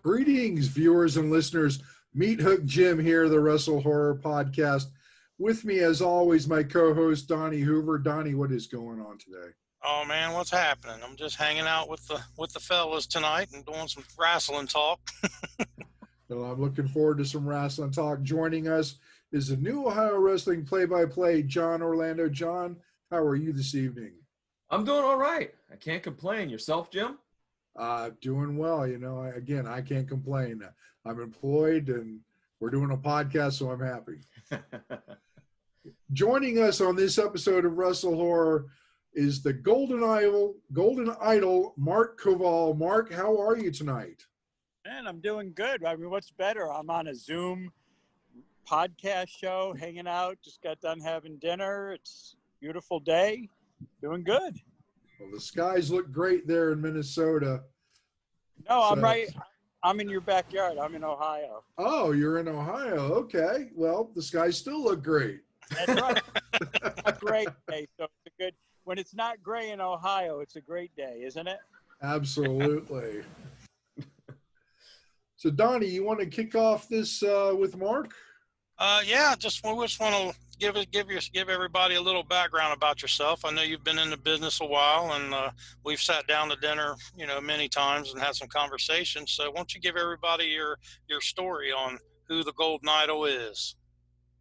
Greetings, viewers and listeners. Meat Hook Jim here, the WrestleHorror podcast. With me, as always, my co-host, Donnie Hoover. Donnie, what is going on today? Oh man, what's happening? I'm just hanging out with the fellas tonight and doing some wrestling talk. Well, I'm looking forward to some wrestling talk. Joining us is the new Ohio Wrestling play-by-play, John Orlando. John, how are you this evening? I'm doing all right. I can't complain. Yourself, Jim? Doing well. I can't complain. I'm employed and we're doing a podcast, so I'm happy. Joining us on this episode of WrestleHorror is the Golden Idol, Mark Koval. Mark, how are you tonight? Man, I'm doing good. I mean, what's better? I'm on a Zoom podcast show, hanging out. Just got done having dinner. It's a beautiful day. Doing good. Well, the skies look great there in Minnesota. No, I'm right. I'm in your backyard. I'm in Ohio. Oh, you're in Ohio. Okay. Well, the skies still look great. That's right. It's a great day. So it's a good. When it's not gray in Ohio, it's a great day, isn't it? Absolutely. So, Donnie, you want to kick off this with Mark? Yeah, we just want to give everybody a little background about yourself. I know you've been in the business a while, and we've sat down to dinner, many times and had some conversations. So, why don't you give everybody your story on who the Golden Idol is?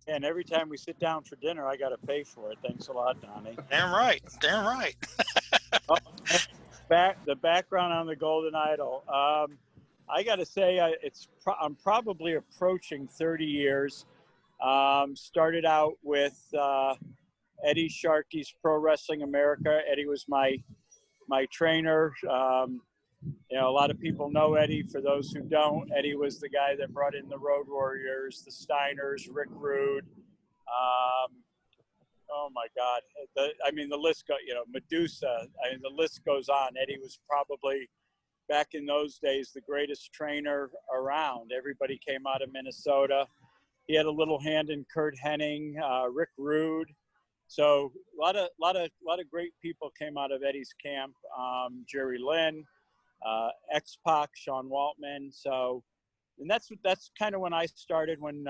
And every time we sit down for dinner, I got to pay for it. Thanks a lot, Donnie. Damn right. Damn right. The background on the Golden Idol. I got to say, I'm probably approaching 30 years. Started out with Eddie Sharkey's Pro Wrestling America. Eddie was my trainer. A lot of people know Eddie. For those who don't, Eddie was the guy that brought in the Road Warriors, the Steiners, Rick Rude. Oh my God. The list goes, Medusa. The list goes on. Eddie was probably, back in those days, the greatest trainer around. Everybody came out of Minnesota. He had a little hand in Kurt Hennig, Rick Rude. So a lot of great people came out of Eddie's camp. Jerry Lynn, X-Pac, Sean Waltman. So, and that's kind of when I started. When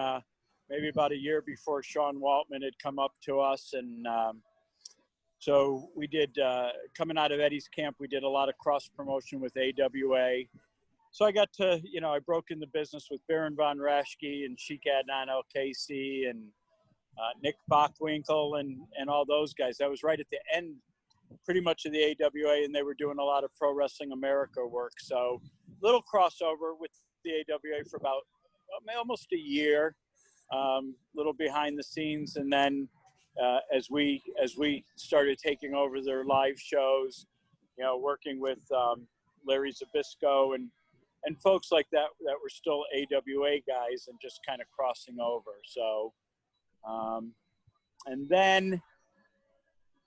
maybe about a year before Sean Waltman had come up to us, and so we did, coming out of Eddie's camp, we did a lot of cross promotion with AWA. So I got to, I broke in the business with Baron Von Raschke and Sheik Adnan El-Kaisi and Nick Bockwinkel and all those guys. That was right at the end, pretty much of the AWA, and they were doing a lot of Pro Wrestling America work. So little crossover with the AWA for about almost a year, little behind the scenes. And then as we started taking over their live shows, working with Larry Zbyszko and folks like that were still AWA guys and just kind of crossing over. So, and then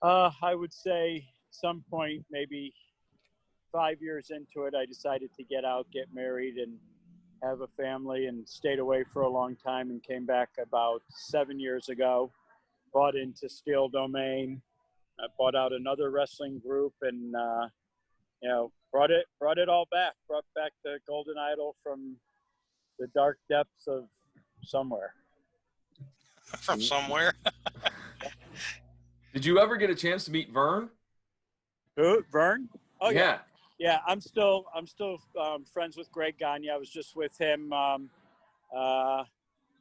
I would say some point, maybe 5 years into it, I decided to get out, get married, and have a family, and stayed away for a long time and came back about 7 years ago. Bought into Steel Domain. I bought out another wrestling group, and brought it all back. Brought back the Golden Idol from the dark depths of somewhere. From somewhere. Did you ever get a chance to meet Vern? Who? Vern? Oh yeah. Yeah, I'm still friends with Greg Gagne. I was just with him.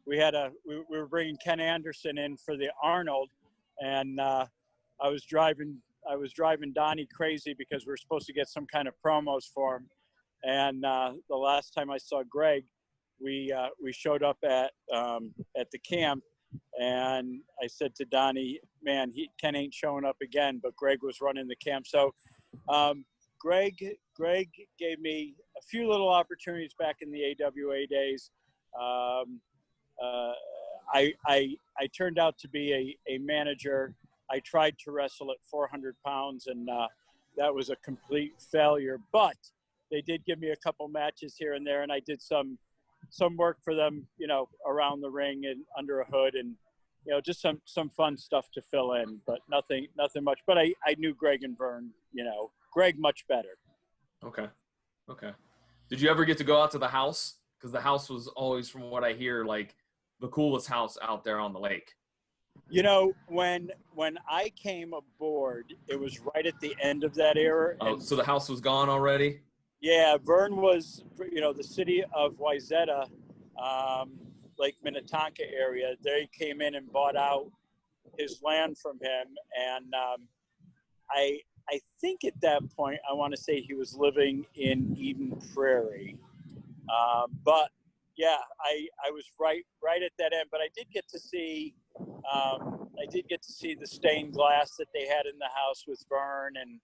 We were bringing Ken Anderson in for the Arnold, and I was driving Donnie crazy because we were supposed to get some kind of promos for him. And the last time I saw Greg, we showed up at the camp, and I said to Donnie, "Man, Ken ain't showing up again." But Greg was running the camp, so Greg gave me a few little opportunities back in the AWA days. I turned out to be a manager. I tried to wrestle at 400 pounds, and that was a complete failure. But they did give me a couple matches here and there, and I did some work for them, around the ring and under a hood, and just some fun stuff to fill in, but nothing much. But I knew Greg and Vern, Greg much better. Okay. Did you ever get to go out to the house? Because the house was always, from what I hear, like the coolest house out there on the lake. You know, when I came aboard, it was right at the end of that era. Oh, so the house was gone already? Yeah, Vern was, you know, the city of Wayzata, Lake Minnetonka area. They came in and bought out his land from him, and I think at that point, I want to say he was living in Eden Prairie. But yeah, I was right at that end. But I did get to see the stained glass that they had in the house with Vern, and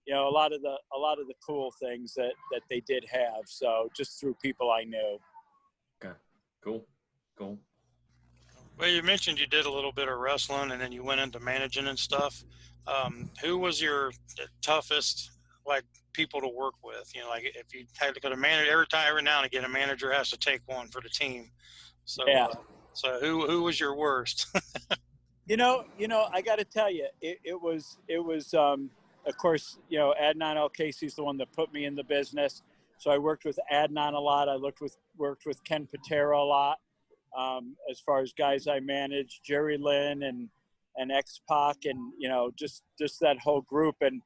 you know, a lot of the cool things that they did have. So just through people I knew. Okay, cool. Well, you mentioned you did a little bit of wrestling and then you went into managing and stuff. Who was your toughest, like, people to work with? You know, like if you had to go to manage every now and again, a manager has to take one for the team. So, Yeah. So who was your worst? You know, I got to tell you, it was, of course, you know, Adnan El Casey's the one that put me in the business. So I worked with Adnan a lot. I worked with Ken Patera a lot. As far as guys I managed, Jerry Lynn and X-Pac, and, you know, just that whole group. And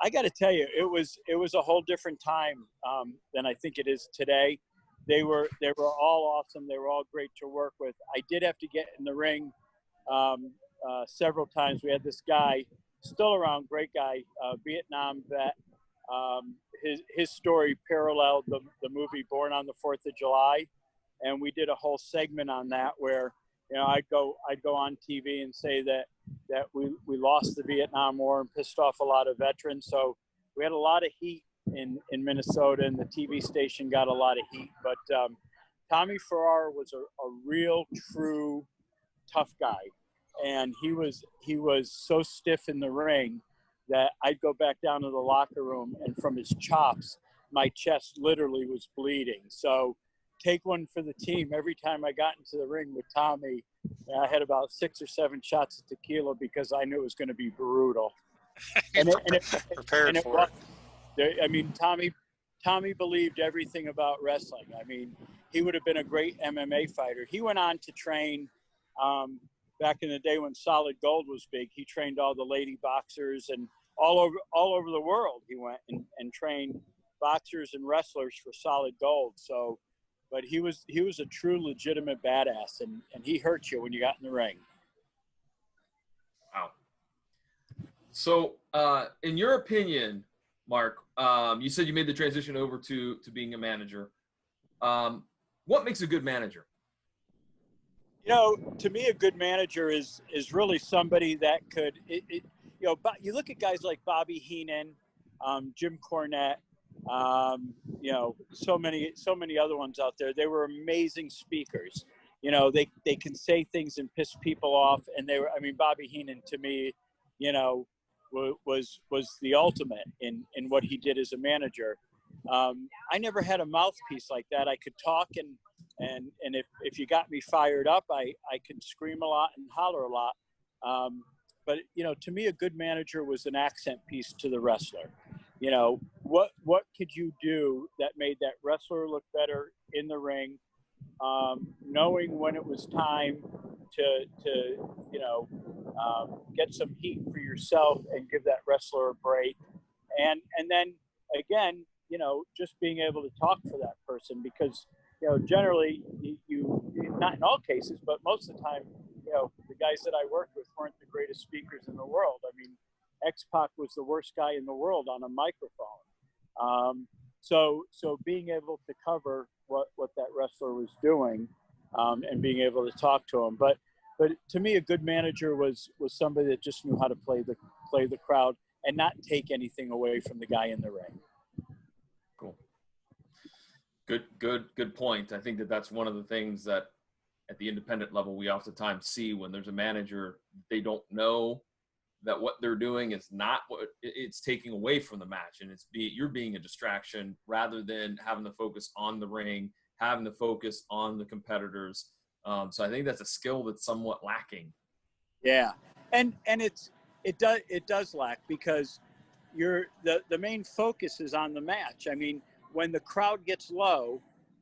I got to tell you, it was a whole different time than I think it is today. They were all awesome. They were all great to work with. I did have to get in the ring several times. We had this guy, still around, great guy, Vietnam vet. His story paralleled the movie Born on the 4th of July. And we did a whole segment on that where, you know, I'd go on TV and say that we lost the Vietnam War and pissed off a lot of veterans. So we had a lot of heat in Minnesota, and the TV station got a lot of heat. But Tommy Farrar was a real, true, tough guy. And he was so stiff in the ring that I'd go back down to the locker room, and from his chops, my chest literally was bleeding. So take one for the team. Every time I got into the ring with Tommy, I had about 6 or 7 shots of tequila because I knew it was going to be brutal. And Prepared for it. I mean, Tommy believed everything about wrestling. I mean, he would have been a great MMA fighter. He went on to train back in the day when Solid Gold was big. He trained all the lady boxers, and all over the world he went and trained boxers and wrestlers for Solid Gold. So, but he was a true legitimate badass, and he hurt you when you got in the ring. Wow. So, in your opinion, Mark, you said you made the transition over to being a manager. What makes a good manager? You know, to me, a good manager is really somebody that could, you know, you look at guys like Bobby Heenan, Jim Cornette, you know, so many other ones out there. They were amazing speakers. You know, they can say things and piss people off. And Bobby Heenan, to me, you know, was the ultimate in what he did as a manager. I never had a mouthpiece like that. I could talk, and if you got me fired up, I could scream a lot and holler a lot. But, you know, to me, a good manager was an accent piece to the wrestler. You know, what could you do that made that wrestler look better in the ring, knowing when it was time to you know, get some heat for yourself and give that wrestler a break. And then, again, you know, just being able to talk for that person, because, you know, generally you not in all cases, but most of the time, you know, the guys that I worked with weren't the greatest speakers in the world. I mean, X-Pac was the worst guy in the world on a microphone. So being able to cover what that wrestler was doing, and being able to talk to him. But to me, a good manager was somebody that just knew how to play the crowd and not take anything away from the guy in the ring. Cool. Good point. I think that's one of the things that at the independent level we oftentimes see when there's a manager. They don't know that what they're doing is not what it's taking away from the match, and you're being a distraction rather than having the focus on the ring, having the focus on the competitors. So I think that's a skill that's somewhat lacking. Yeah, and it does lack, because the main focus is on the match. I mean, when the crowd gets low,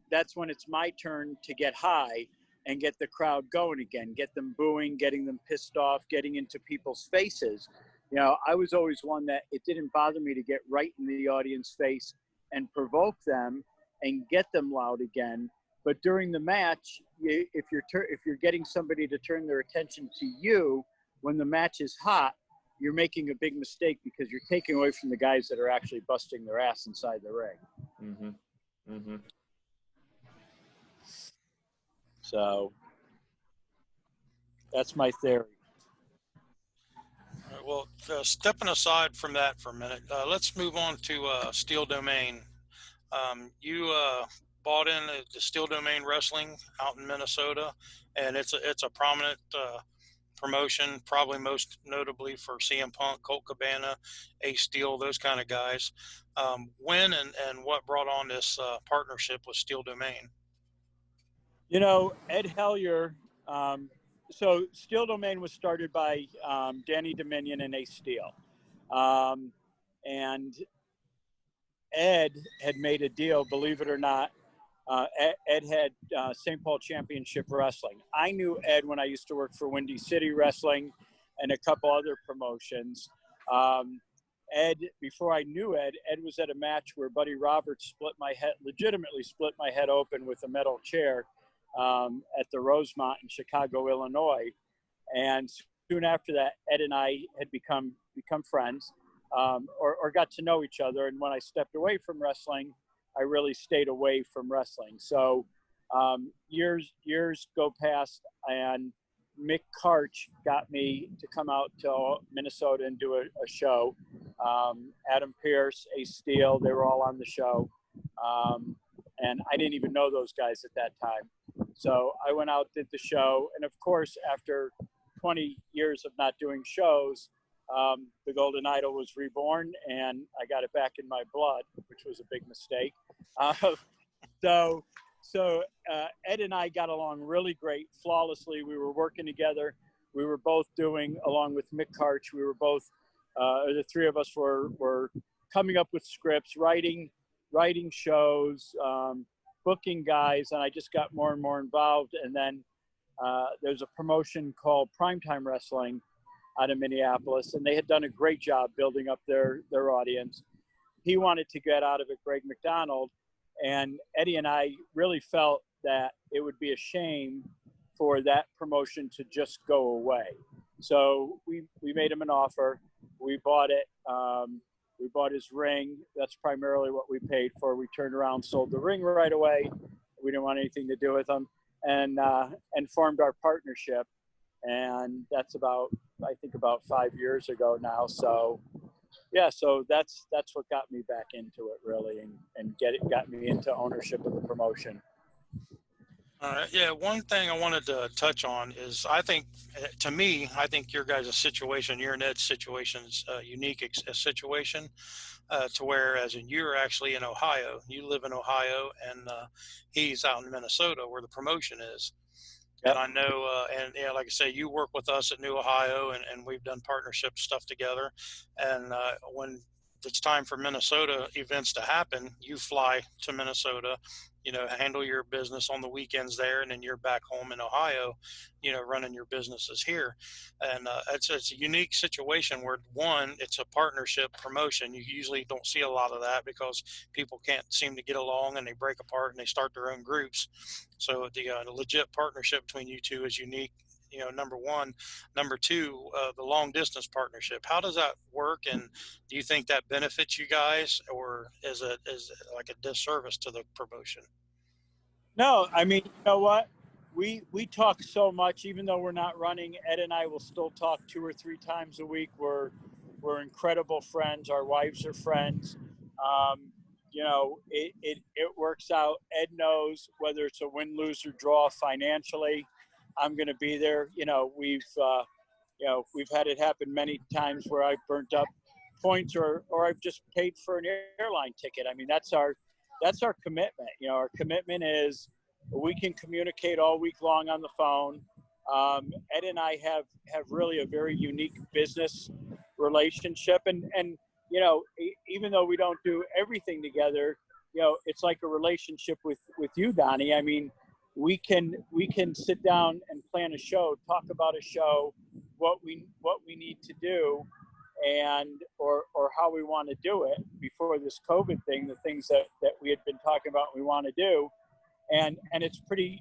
that's when it's my turn to get high and get the crowd going again, get them booing, getting them pissed off, getting into people's faces. You know, I was always one that it didn't bother me to get right in the audience face and provoke them and get them loud again. But during the match, if you're getting somebody to turn their attention to you when the match is hot, you're making a big mistake because you're taking away from the guys that are actually busting their ass inside the ring. Mm-hmm. Mm-hmm. So that's my theory. All right, well, stepping aside from that for a minute, let's move on to Steel Domain. You bought in the Steel Domain Wrestling out in Minnesota, and it's a prominent promotion, probably most notably for CM Punk, Colt Cabana, Ace Steel, those kind of guys. When and what brought on this partnership with Steel Domain? You know, Ed Hellier, so Steel Domain was started by Danny Dominion and Ace Steel. And Ed had made a deal, believe it or not. Ed had St. Paul Championship Wrestling. I knew Ed when I used to work for Windy City Wrestling and a couple other promotions. Ed, before I knew Ed, Ed was at a match where Buddy Roberts legitimately split my head open with a metal chair at the Rosemont in Chicago, Illinois. And soon after that, Ed and I had become friends, or got to know each other. And when I stepped away from wrestling, I really stayed away from wrestling. So years go past, and Mick Karch got me to come out to Minnesota and do a show. Adam Pierce, Ace Steel, they were all on the show. And I didn't even know those guys at that time. So I went out, did the show. And of course, after 20 years of not doing shows, the Golden Idol was reborn, and I got it back in my blood, which was a big mistake. So Ed and I got along really great, flawlessly. We were working together. We were both doing, along with Mick Karch, we were both, the three of us were coming up with scripts, writing shows, booking guys, and I just got more and more involved. And then there's a promotion called Primetime Wrestling out of Minneapolis, and they had done a great job building up their audience. He wanted to get out of it Greg McDonald, and Eddie and I really felt that it would be a shame for that promotion to just go away. So we made him an offer. We bought it. We bought his ring. That's primarily what we paid for. We turned around, sold the ring right away. We didn't want anything to do with him, and formed our partnership. And that's about 5 years ago now. So yeah, so that's what got me back into it, really, and got me into ownership of the promotion. All right. Yeah, one thing I wanted to touch on is I think your guys' situation, your and Ed's situation is a unique situation to where, as in you're actually in Ohio, you live in Ohio, and he's out in Minnesota where the promotion is. Yep. And I know, and yeah, like I say, you work with us at New Ohio, and we've done partnership stuff together. And when it's time for Minnesota events to happen, you fly to Minnesota, handle your business on the weekends there, and then you're back home in Ohio, running your businesses here. And it's a unique situation where, one, it's a partnership promotion. You usually don't see a lot of that because people can't seem to get along, and they break apart and they start their own groups. So the legit partnership between you two is unique. Number one. Number two, the long distance partnership. How does that work? And do you think that benefits you guys, or is it like a disservice to the promotion? No, I mean, you know what? We talk so much, even though we're not running. Ed and I will still talk 2 or 3 times a week. We're incredible friends. Our wives are friends. It works out. Ed knows whether it's a win, lose, or draw financially, I'm going to be there. We've had it happen many times where I've burnt up points or I've just paid for an airline ticket. I mean, that's our commitment. Our commitment is we can communicate all week long on the phone. Ed and I have really a very unique business relationship, and even though we don't do everything together, it's like a relationship with you, Donnie. I mean, we can sit down and plan a show, talk about a show, what we need to do, and or how we want to do it before this COVID thing, the things that we had been talking about we want to do, and it's pretty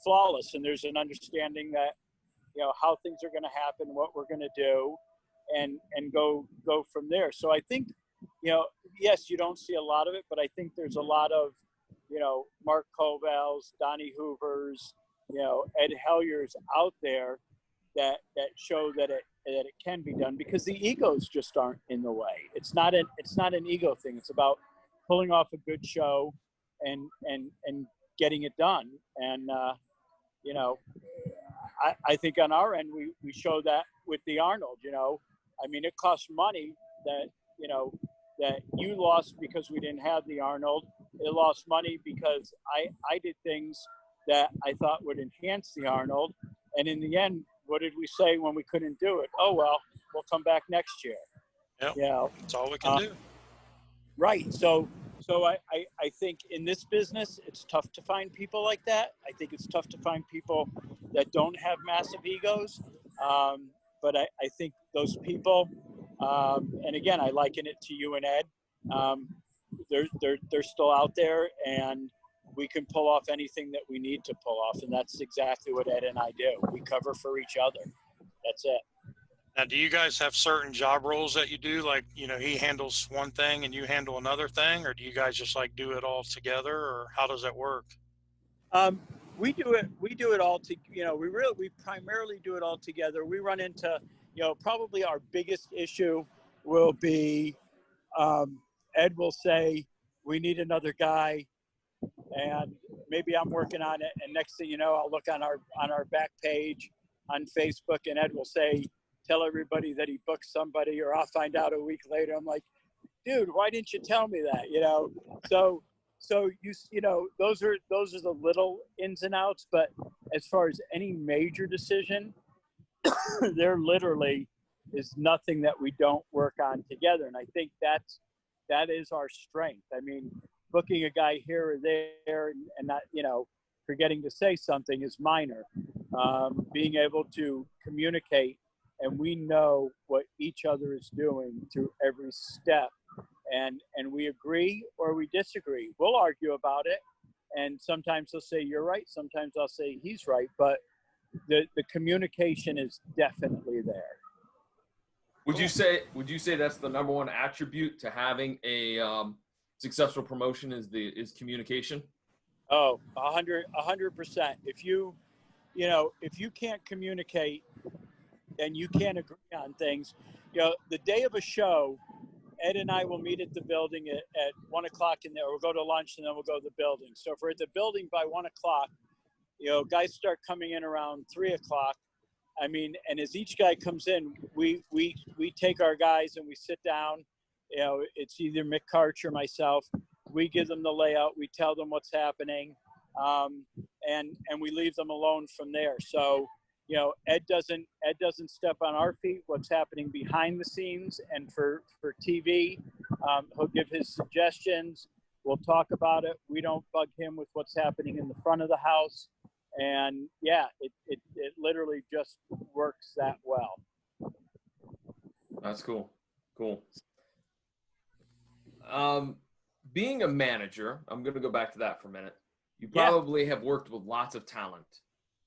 flawless, and there's an understanding that how things are going to happen, what we're going to do, and go from there. So I think yes, you don't see a lot of it, but I think there's a lot of Mark Koval's, Donnie Hoover's, Ed Hellier's out there that show that it can be done, because the egos just aren't in the way. It's not an ego thing. It's about pulling off a good show and getting it done. And I think on our end we show that with the Arnold. I mean, it costs money that that you lost because we didn't have the Arnold. It lost money because I did things that I thought would enhance the Arnold. And in the end, what did we say when we couldn't do it? Oh, well, we'll come back next year. Yep. That's all we can do. Right. So I think in this business, it's tough to find people like that. I think it's tough to find people that don't have massive egos. But I think those people, and again, I liken it to you and Ed. They're still out there, and we can pull off anything that we need to pull off, and that's exactly what Ed and I do. We cover for each other. That's it. Now, do you guys have certain job roles that you do? Like, he handles one thing and you handle another thing, or do you guys just like do it all together, or how does that work? We do it all we primarily do it all together. We run into, probably our biggest issue will be, Ed will say, we need another guy, and maybe I'm working on it, and next thing you know, I'll look on our back page on Facebook, and Ed will say, tell everybody that he booked somebody, or I'll find out a week later. I'm like, dude, why didn't you tell me that? So those are the little ins and outs, but as far as any major decision, there literally is nothing that we don't work on together. And I think that is our strength. I mean, booking a guy here or there and not, forgetting to say something is minor. Being able to communicate, and we know what each other is doing through every step, and we agree or we disagree. We'll argue about it, and sometimes they'll say you're right, sometimes I'll say he's right, but the communication is definitely there. Would you say that's the number one attribute to having a successful promotion is communication? Oh, 100%. If you can't communicate and you can't agree on things, the day of a show, Ed and I will meet at the building at 1 o'clock in there. We'll go to lunch and then we'll go to the building. So if we're at the building by 1 o'clock, guys start coming in around 3 o'clock. I mean, and as each guy comes in, we take our guys and we sit down. It's either Mick Karch or myself. We give them the layout. We tell them what's happening, and we leave them alone from there. So, Ed doesn't step on our feet. What's happening behind the scenes, and for TV, he'll give his suggestions. We'll talk about it. We don't bug him with what's happening in the front of the house. And yeah, it literally just works that well. That's cool. Being a manager, I'm going to go back to that for a minute. You probably have worked with lots of talent.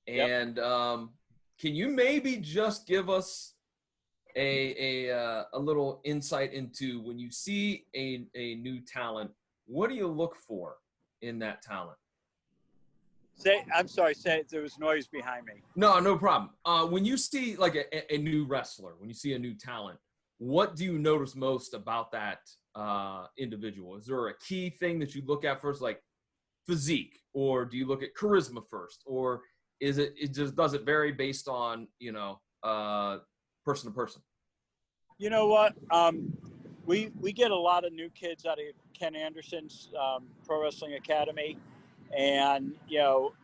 And can you maybe just give us a little insight into when you see a new talent, what do you look for in that talent? I'm sorry, there was noise behind me. No problem. When you see like a new wrestler, when you see a new talent, what do you notice most about that individual? Is there a key thing that you look at first, like physique, or do you look at charisma first, or does it vary based on person to person? You know what? We get a lot of new kids out of Ken Anderson's Pro Wrestling Academy. And,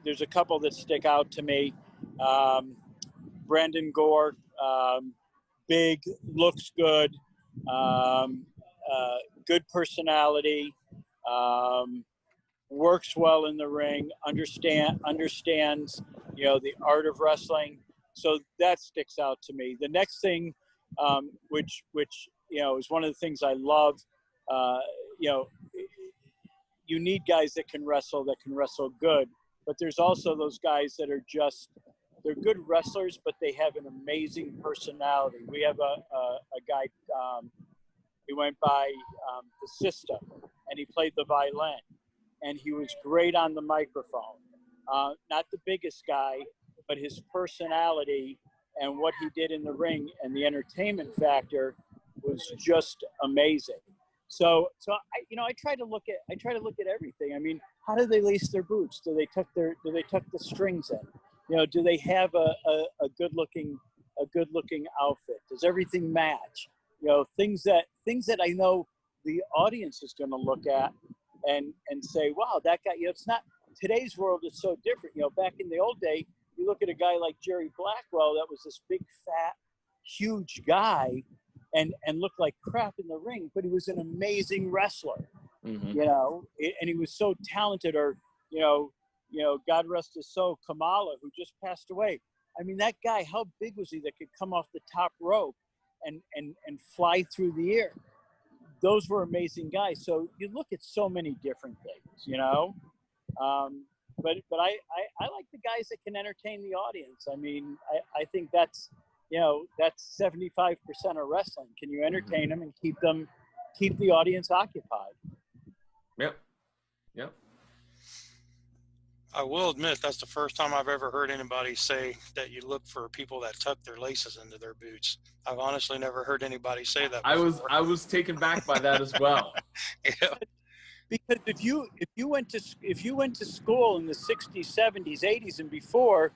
there's a couple that stick out to me. Brandon Gore, big, looks good, good personality, works well in the ring, understands, the art of wrestling. So that sticks out to me. The next thing, which is one of the things I love, you need guys that can wrestle good, but there's also those guys that are they're good wrestlers, but they have an amazing personality. We have a guy, he went by the system, and he played the violin, and he was great on the microphone. Not the biggest guy, but his personality and what he did in the ring and the entertainment factor was just amazing. So I try to look at everything. I mean, how do they lace their boots? Do they tuck the strings in? Do they have a good looking outfit? Does everything match? Things that I know the audience is going to look at and say, wow, that guy. It's not, today's world is so different. Back in the old day, you look at a guy like Jerry Blackwell, that was this big, fat, huge guy, and looked like crap in the ring, but he was an amazing wrestler. Mm-hmm. And he was so talented. Or God rest his soul, Kamala, who just passed away. I mean, that guy, how big was he that could come off the top rope and fly through the air? Those were amazing guys. So you look at so many different things, but I like the guys that can entertain the audience. I mean, I think that's 75% of wrestling. Can you entertain them and keep the audience occupied? Yep. I will admit that's the first time I've ever heard anybody say that you look for people that tuck their laces into their boots. I've honestly never heard anybody say that before. I was taken back by that as well. Yeah. Because if you went to school in the 60s, 70s, 80s, and before,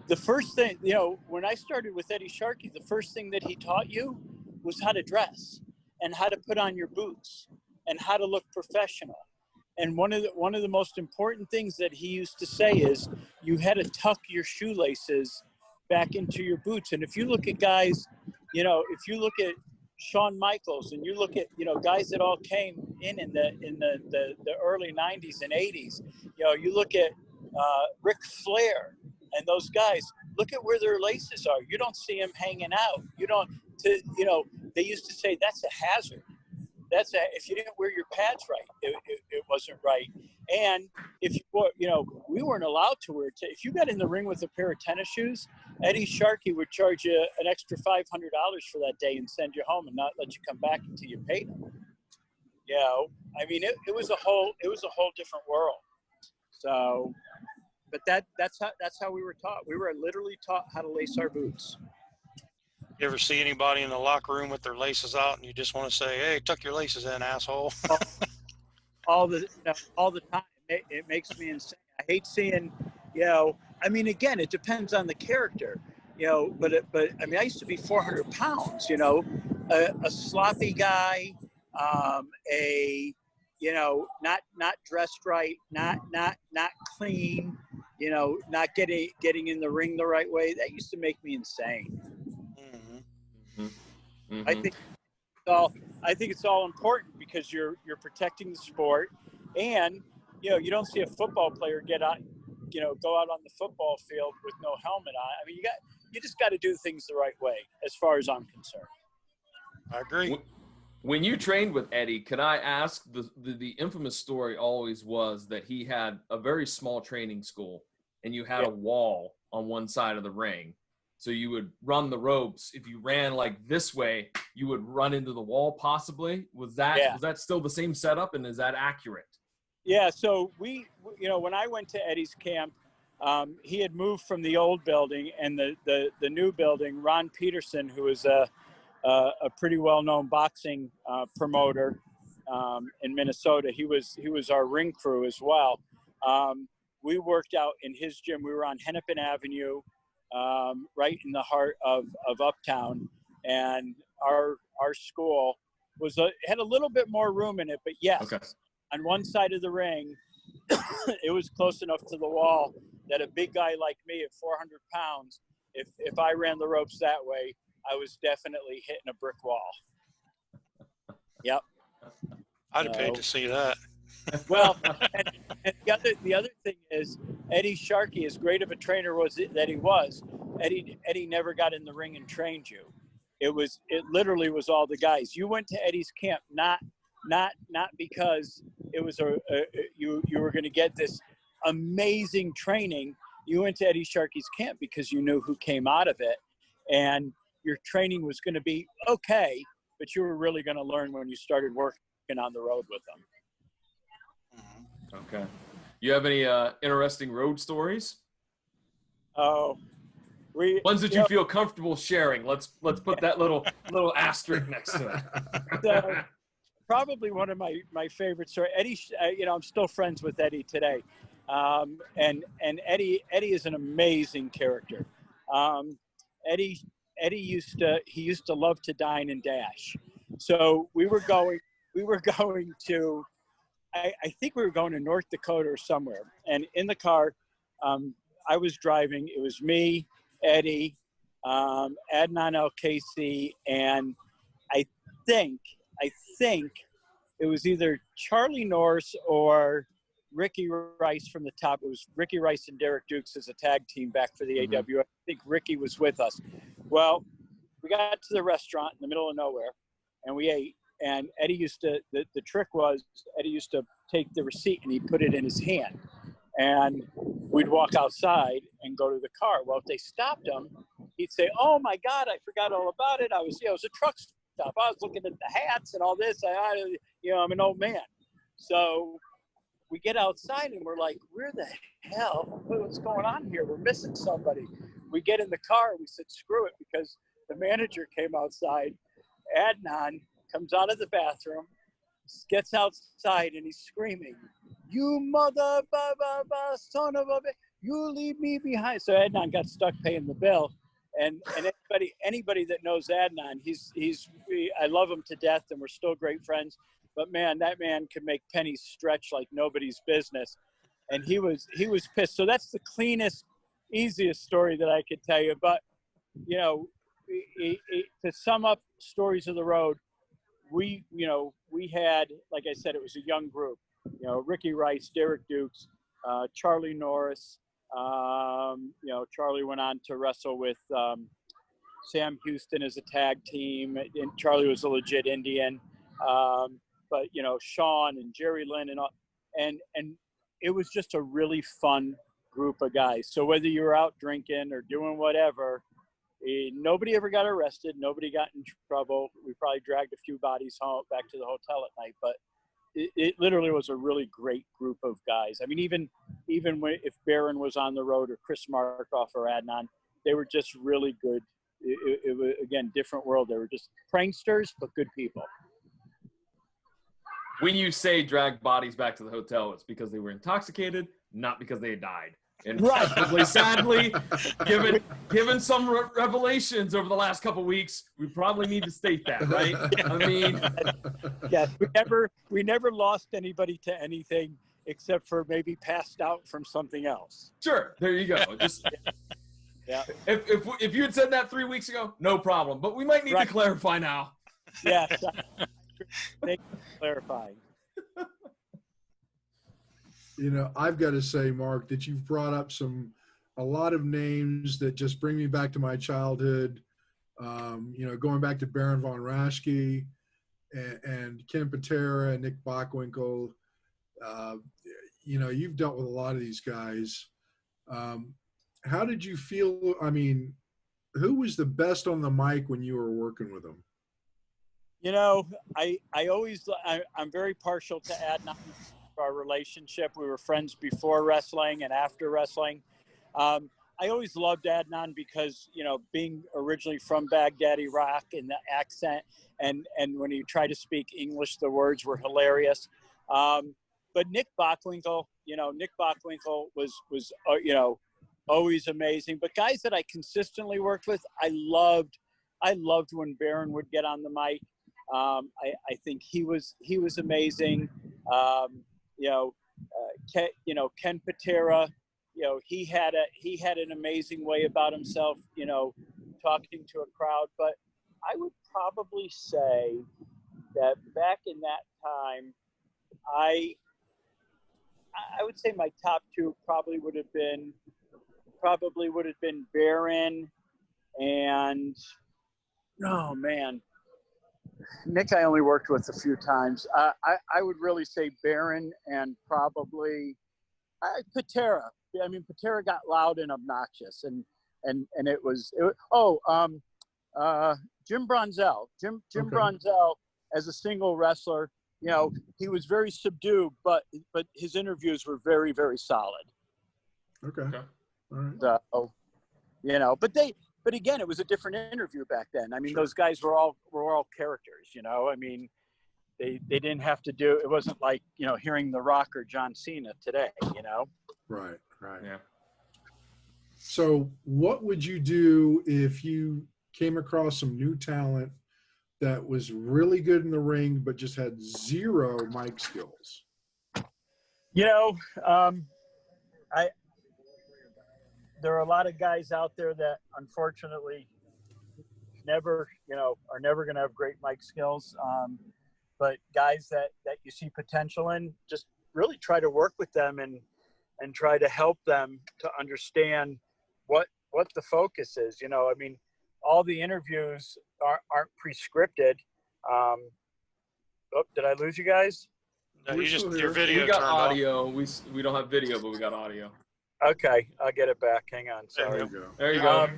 the first thing, when I started with Eddie Sharkey, the first thing that he taught you was how to dress and how to put on your boots and how to look professional. And one of the most important things that he used to say is you had to tuck your shoelaces back into your boots. And if you look at guys, if you look at Shawn Michaels and you look at, guys that all came in the early 90s and 80s, you look at Ric Flair and those guys, look at where their laces are. You don't see them hanging out. They used to say that's a hazard. If you didn't wear your pads right, it wasn't right. And if we weren't allowed to wear if you got in the ring with a pair of tennis shoes, Eddie Sharkey would charge you an extra $500 for that day and send you home and not let you come back until you paid him. I mean, it was a whole different world. So, but that's how we were taught. We were literally taught how to lace our boots. You ever see anybody in the locker room with their laces out and you just want to say, hey, tuck your laces in, asshole? all the time. It makes me insane. I hate seeing, I mean, again, it depends on the character, but I mean, I used to be 400 pounds, a sloppy guy, not dressed right, not clean, not getting in the ring the right way. That used to make me insane. Mm-hmm. I think it's all important because you're protecting the sport, and you don't see a football player go out on the football field with no helmet on. I mean, you just got to do things the right way, as far as I'm concerned. I agree. When you trained with Eddie, can I ask, the infamous story always was that he had a very small training school, and you had a wall on one side of the ring. So you would run the ropes. If you ran like this way, you would run into the wall possibly. Was that still the same setup, and is that accurate? Yeah, so we when I went to Eddie's camp, he had moved from the old building, and the new building, Ron Peterson, who is a pretty well-known boxing promoter in Minnesota, he was our ring crew as well. We worked out in his gym. We were on Hennepin Avenue, right in the heart of Uptown, and our school had a little bit more room in it, but yes, okay. On one side of the ring, it was close enough to the wall that a big guy like me at 400 pounds, if I ran the ropes that way, I was definitely hitting a brick wall. Yep. I'd have paid to see that. Well, and the other thing is Eddie Sharkey, as great of a trainer that he was, Eddie never got in the ring and trained you. It literally was all the guys. You went to Eddie's camp not because it was you were going to get this amazing training. You went to Eddie Sharkey's camp because you knew who came out of it, and your training was going to be okay, but you were really going to learn when you started working on the road with them. Okay. You have any interesting road stories? Oh, ones that you feel comfortable sharing. Let's put that little asterisk next to it. So, probably one of my favorite stories. Eddie, I'm still friends with Eddie today, and Eddie is an amazing character. Eddie used to love to dine and dash. So we were going to. I think we were going to North Dakota or somewhere. And in the car, I was driving. It was me, Eddie, Adnan El-Casey, and I think it was either Charlie Norris or Ricky Rice from the top. It was Ricky Rice and Derek Dukes as a tag team back for the AWA. I think Ricky was with us. Well, we got to the restaurant in the middle of nowhere, and we ate. And Eddie used to, the trick was Eddie used to take the receipt and he'd put it in his hand. And we'd walk outside and go to the car. Well, if they stopped him, he'd say, "Oh my God, I forgot all about it. It was a truck stop. I was looking at the hats and all this. I'm an old man." So we get outside and we're like, "Where the hell? What's going on here? We're missing somebody." We get in the car and we said, "Screw it," because the manager came outside. Adnan comes out of the bathroom, gets outside, and he's screaming, "You mother son of a bitch, you leave me behind." So Adnan got stuck paying the bill. And anybody that knows Adnan, I love him to death, and we're still great friends. But man, that man could make pennies stretch like nobody's business. And he was pissed. So that's the cleanest, easiest story that I could tell you. But, to sum up stories of the road, we had, like I said, it was a young group. Ricky Rice, Derek Dukes, Charlie Norris. Charlie went on to wrestle with Sam Houston as a tag team, and Charlie was a legit Indian. But Sean and Jerry Lynn and all, and it was just a really fun group of guys. So whether you were out drinking or doing whatever, nobody ever got arrested. Nobody got in trouble. We probably dragged a few bodies home back to the hotel at night, but it literally was a really great group of guys. I mean, even if Baron was on the road or Chris Markoff or Adnan, they were just really good. It was, again, different world. They were just pranksters, but good people. When you say drag bodies back to the hotel, it's because they were intoxicated, not because they had died. And probably, sadly, given some revelations over the last couple of weeks, we probably need to state that, right? I mean, yeah, we never lost anybody to anything except for maybe passed out from something else. Sure, there you go. Just yeah. If you had said that 3 weeks ago, no problem. But we might need to clarify now. Yes, thank you for clarifying. I've got to say, Mark, that you've brought up a lot of names that just bring me back to my childhood. Going back to Baron von Raschke and Ken Patera and Nick Bockwinkel. You've dealt with a lot of these guys. How did you feel? I mean, who was the best on the mic when you were working with them? I'm very partial to Adnan. Our relationship. We were friends before wrestling and after wrestling. I always loved Adnan because, being originally from Baghdad, Iraq, and the accent, and when he tried to speak English, the words were hilarious. But Nick Bockwinkel was always amazing. But guys that I consistently worked with, I loved when Baron would get on the mic. I think he was amazing. Ken Patera, he had an amazing way about himself, talking to a crowd. But I would probably say that back in that time, I would say my top two probably would have been Baron and, oh man, Nick I only worked with a few times. I would really say Baron and probably Patera. I mean, Patera got loud and obnoxious, and it was Jim Bronzell. Jim Okay. Bronzell as a single wrestler, he was very subdued, but his interviews were very, very solid. Okay. All right. So, but again, it was a different interview back then. I mean, Sure. those guys were all characters, I mean, they didn't have to do, it wasn't like, hearing The Rock or John Cena today, Right. Yeah. So what would you do if you came across some new talent that was really good in the ring, but just had zero mic skills? There are a lot of guys out there that unfortunately never, are never going to have great mic skills. But guys that you see potential in, just really try to work with them and try to help them to understand what the focus is. I mean, all the interviews aren't pre-scripted. Did I lose you guys? No, We're you just still your here. video We got turned off. audio. We don't have video, but we got audio. Okay, I'll get it back. Hang on. There Sorry. you There you go. There you go.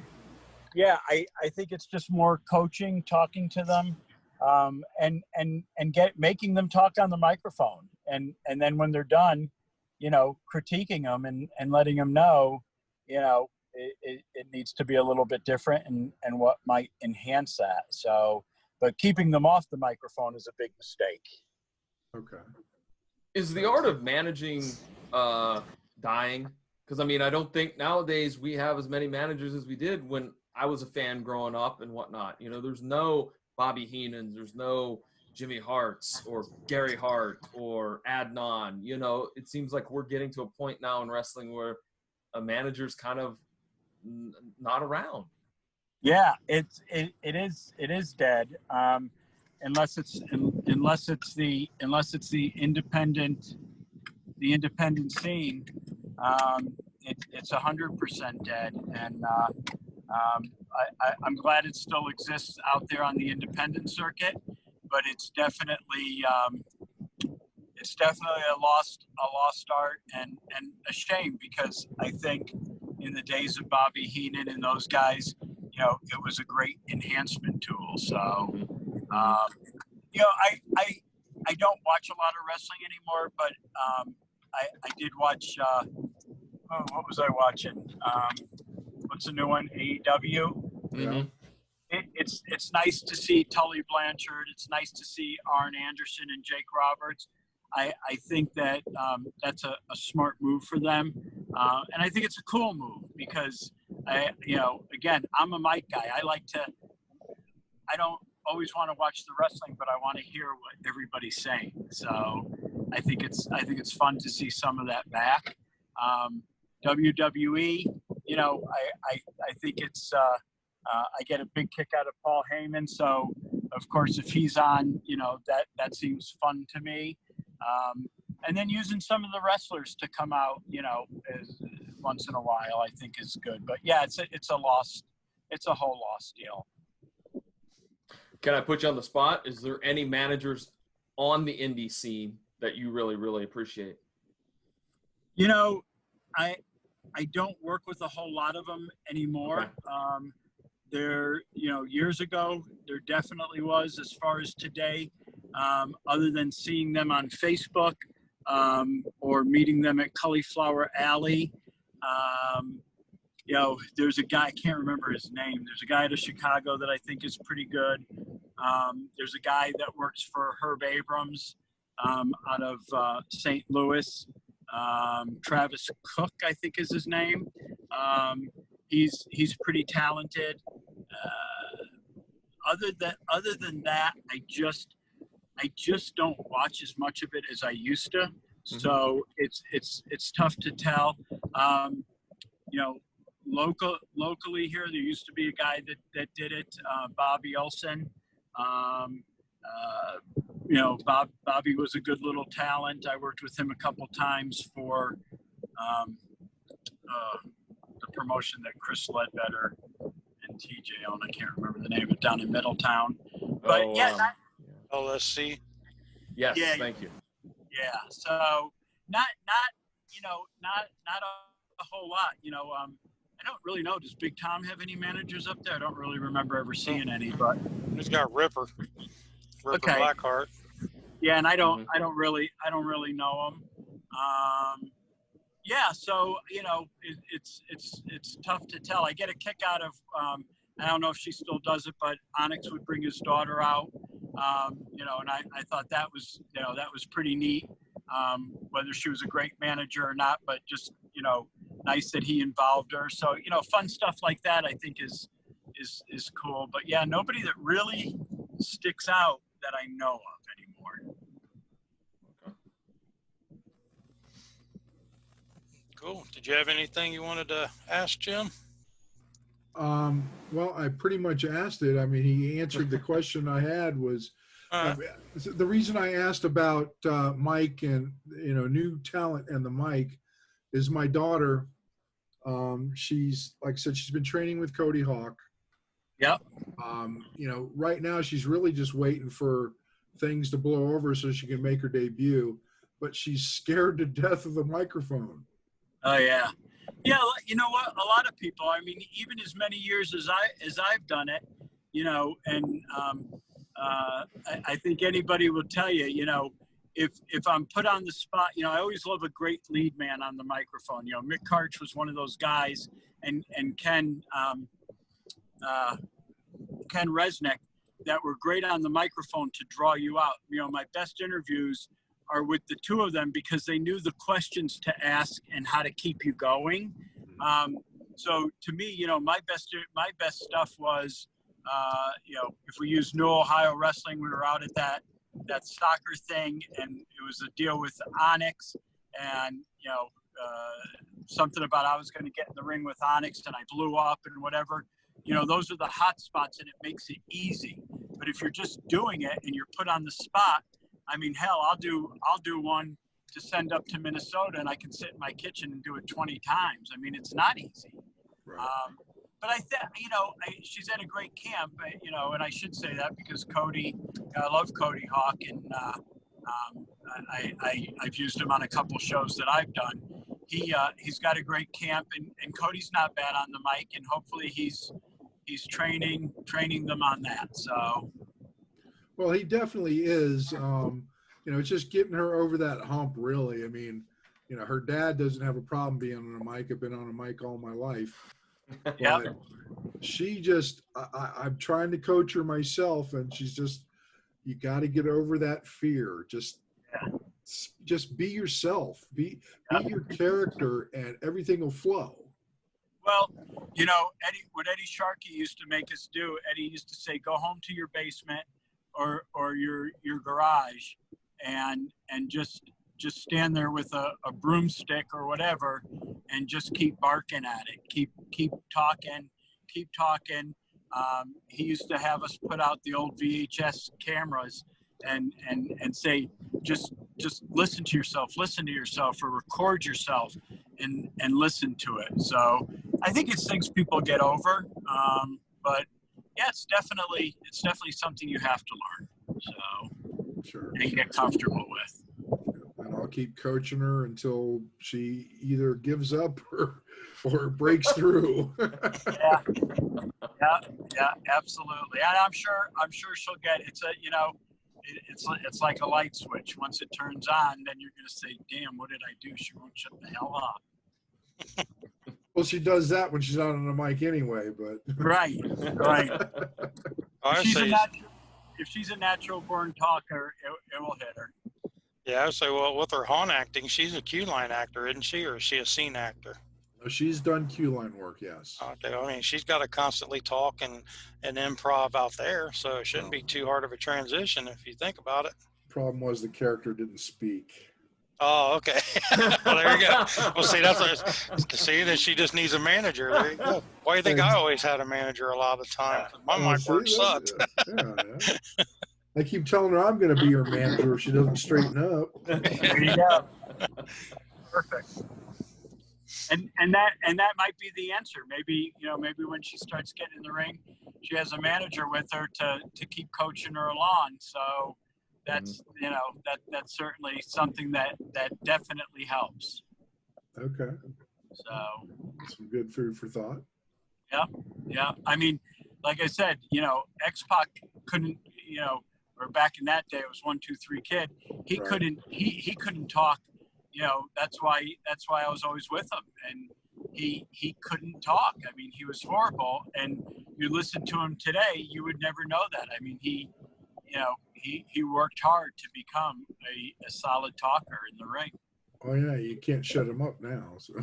Yeah, I think it's just more coaching, talking to them, and making them talk on the microphone, and then when they're done, critiquing them and letting them know, it needs to be a little bit different and what might enhance that. So, but keeping them off the microphone is a big mistake. Okay. Is the art of managing dying? Because, I mean, I don't think nowadays we have as many managers as we did when I was a fan growing up and whatnot. There's no Bobby Heenan's, there's no Jimmy Hart's or Gary Hart or Adnan. It seems like we're getting to a point now in wrestling where a manager's kind of not around. Yeah, it is dead. Unless it's the independent scene, it's 100% dead. And I'm glad it still exists out there on the independent circuit, but it's definitely a lost art and a shame, because I think in the days of Bobby Heenan and those guys, it was a great enhancement tool. So, I don't watch a lot of wrestling anymore, but I did watch. What was I watching? What's the new one? AEW. Yeah. It's nice to see Tully Blanchard. It's nice to see Arn Anderson and Jake Roberts. I think that that's a smart move for them, and I think it's a cool move because again, I'm a mic guy. I don't always want to watch the wrestling, but I want to hear what everybody's saying. So I think it's fun to see some of that back. WWE, I think it's I get a big kick out of Paul Heyman. So of course, if he's on, that seems fun to me. And then using some of the wrestlers to come out, once in a while, I think is good. But yeah, it's a whole lost deal. Can I put you on the spot? Is there any managers on the indie scene that you really, really appreciate? I don't work with a whole lot of them anymore. Okay. There, years ago, there definitely was. As far as today, other than seeing them on Facebook or meeting them at Cauliflower Alley, there's a guy, I can't remember his name. There's a guy out of Chicago that I think is pretty good. There's a guy that works for Herb Abrams out of St. Louis. Travis Cook, I think is his name. He's pretty talented. Other than that, I just don't watch as much of it as I used to. So it's tough to tell. Locally here, there used to be a guy that did it, Bobby Olson. Bobby was a good little talent. I worked with him a couple times for the promotion that Chris Ledbetter and TJ own. I can't remember the name of it, down in Middletown. But LSC. Yes, Yeah, thank you. yeah. So not a whole lot. I don't really know. Does Big Tom have any managers up there? I don't really remember ever seeing any. But He's got Ripper okay. Blackheart. Yeah, and I don't really know him. Yeah, so it's tough to tell. I get a kick out of I don't know if she still does it, but Onyx would bring his daughter out, and I thought that was pretty neat. Whether she was a great manager or not, but just nice that he involved her. So fun stuff like that I think is cool. But yeah, nobody that really sticks out that I know of anymore. Cool. Did you have anything you wanted to ask Jim? Well, I pretty much asked it. I mean, he answered the question I had was, the reason I asked about Mike and, new talent and the mic is my daughter. She's, like I said, she's been training with Cody Hawk. Yep. Right now she's really just waiting for things to blow over so she can make her debut, but she's scared to death of the microphone. Oh yeah. Yeah, you know what? A lot of people. I mean, even as many years as I've done it, and I think anybody will tell you, if I'm put on the spot, I always love a great lead man on the microphone. Mick Karch was one of those guys, and Ken Resnick that were great on the microphone to draw you out. My best interviews are with the two of them because they knew the questions to ask and how to keep you going. So to me, my best stuff was, if we use New Ohio Wrestling, we were out at that soccer thing, and it was a deal with Onyx, and something about I was going to get in the ring with Onyx, and I blew up and whatever. Those are the hot spots, and it makes it easy. But if you're just doing it and you're put on the spot, I mean, hell, I'll do one to send up to Minnesota, and I can sit in my kitchen and do it 20 times. I mean, it's not easy. Right. But I think, she's at a great camp, and I should say that because Cody, I love Cody Hawk, and I've used him on a couple shows that I've done. He's got a great camp, and Cody's not bad on the mic, and hopefully he's training them on that. So. Well, he definitely is. It's just getting her over that hump, really. I mean, her dad doesn't have a problem being on a mic. I've been on a mic all my life. Yeah. She just, I'm trying to coach her myself, and she's just, you got to get over that fear. Just be yourself. Be your character, and everything will flow. Well, Eddie Sharkey used to make us do. Eddie used to say, "Go home to your basement or your garage, and just stand there with a broomstick or whatever, and just keep barking at it. Keep talking. He used to have us put out the old VHS cameras and say, just listen to yourself, or record yourself and listen to it. So I think it's things people get over. But yeah, it's definitely something you have to learn. So sure, and get comfortable with. And I'll keep coaching her until she either gives up or breaks through. Yeah, absolutely. And I'm sure she'll get it. It's like a light switch. Once it turns on, then you're going to say, "Damn, what did I do?" She won't shut the hell up. Well, she does that when she's not on the mic anyway, but right. If she's a natural born talker, it will hit her. Yeah, I would say, well, with her haunt acting, she's a Q line actor, isn't she, or is she a scene actor? She's done Q line work, yes. Okay, I mean, she's got to constantly talk and improv out there, so it shouldn't be too hard of a transition if you think about it. Problem was the character didn't speak. Oh, okay. Well, there you go. Well, see, that she just needs a manager. There you go. Why do you think I always had a manager a lot of the time? My mic work sucked. Yeah. I keep telling her I'm going to be her manager if she doesn't straighten up. There you go. Perfect. And that might be the answer. Maybe when she starts getting in the ring, she has a manager with her to keep coaching her along. So that's that's certainly something that definitely helps. Okay. So Some good food for thought. yeah. I mean, like I said, X-Pac couldn't, or back in that day it was 1, 2, 3 Kid. He Right. couldn't talk. That's why I was always with him, and he couldn't talk. I mean, he was horrible, and you listen to him today, you would never know that. I mean, he worked hard to become a solid talker in the ring. Oh yeah, you can't shut him up now. So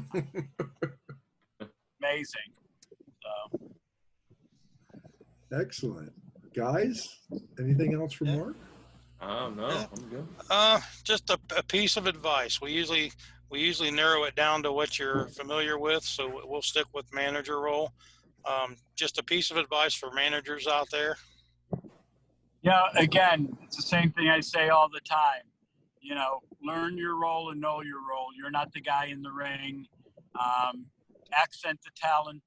Amazing. So, excellent, guys. Anything else for Mark? No, I'm good. Just a piece of advice. We usually narrow it down to what you're familiar with, so we'll stick with manager role. Just a piece of advice for managers out there. yeah, again, it's the same thing I say all the time. Learn your role and know your role. You're not the guy in the ring. Accent the talent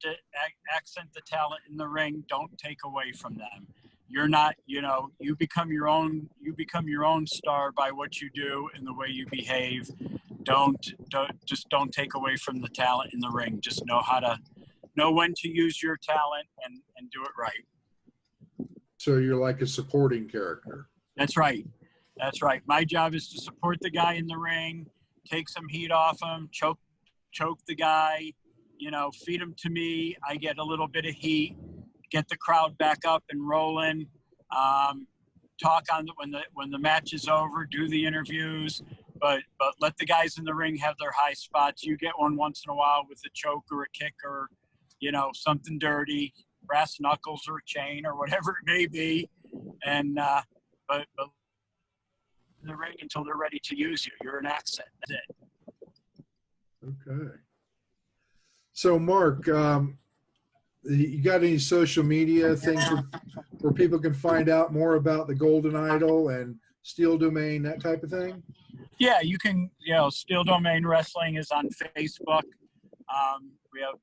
in the ring. Don't take away from them. You're not, you become your own star by what you do and the way you behave. Don't take away from the talent in the ring. Just know when to use your talent and do it right. So you're like a supporting character. That's right. My job is to support the guy in the ring, take some heat off him, choke the guy, feed him to me. I get a little bit of heat, get the crowd back up and rolling. Talk on when the match is over, do the interviews, but let the guys in the ring have their high spots. You get one once in a while with a choke or a kick or, something dirty, brass knuckles or a chain or whatever it may be, and but in the ring until they're ready to use you. You're an accent. That's it. Okay. So Mark, you got any social media things where people can find out more about the Golden Idol and Steel Domain, that type of thing? Yeah, you can. Steel Domain Wrestling is on Facebook. We have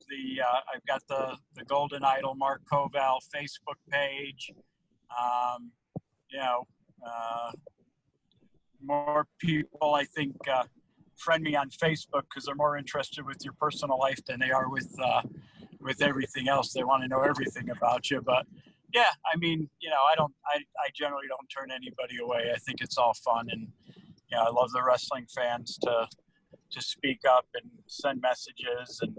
I've got the Golden Idol Mark Koval Facebook page. More people, I think, friend me on Facebook because they're more interested with your personal life than they are with everything else. They want to know everything about you. But yeah, I mean, I generally don't turn anybody away. I think it's all fun, and I love the wrestling fans to speak up and send messages, and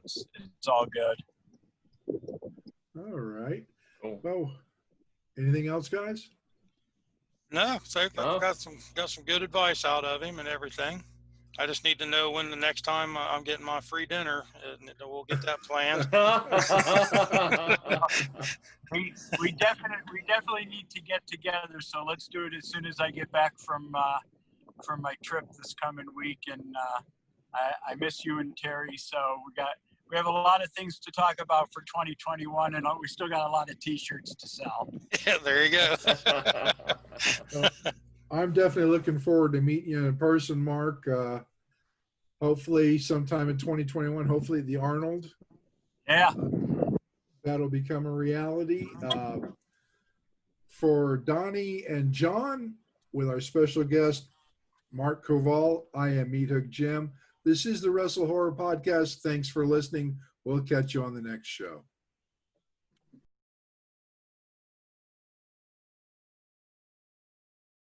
it's all good. All right. Cool. Well, anything else, guys? No, so I've got some good advice out of him and everything. I just need to know when the next time I'm getting my free dinner, and we'll get that planned. we definitely need to get together. So let's do it as soon as I get back from my trip this coming week. And I miss you and Terry. So we have a lot of things to talk about for 2021, and we still got a lot of T-shirts to sell. Yeah, there you go. I'm definitely looking forward to meeting you in person, Mark. Hopefully sometime in 2021, hopefully at the Arnold. Yeah. That'll become a reality. For Donnie and John, with our special guest, Mark Koval, I am Meat Hook Jim. This is the WrestleHorror Podcast. Thanks for listening. We'll catch you on the next show.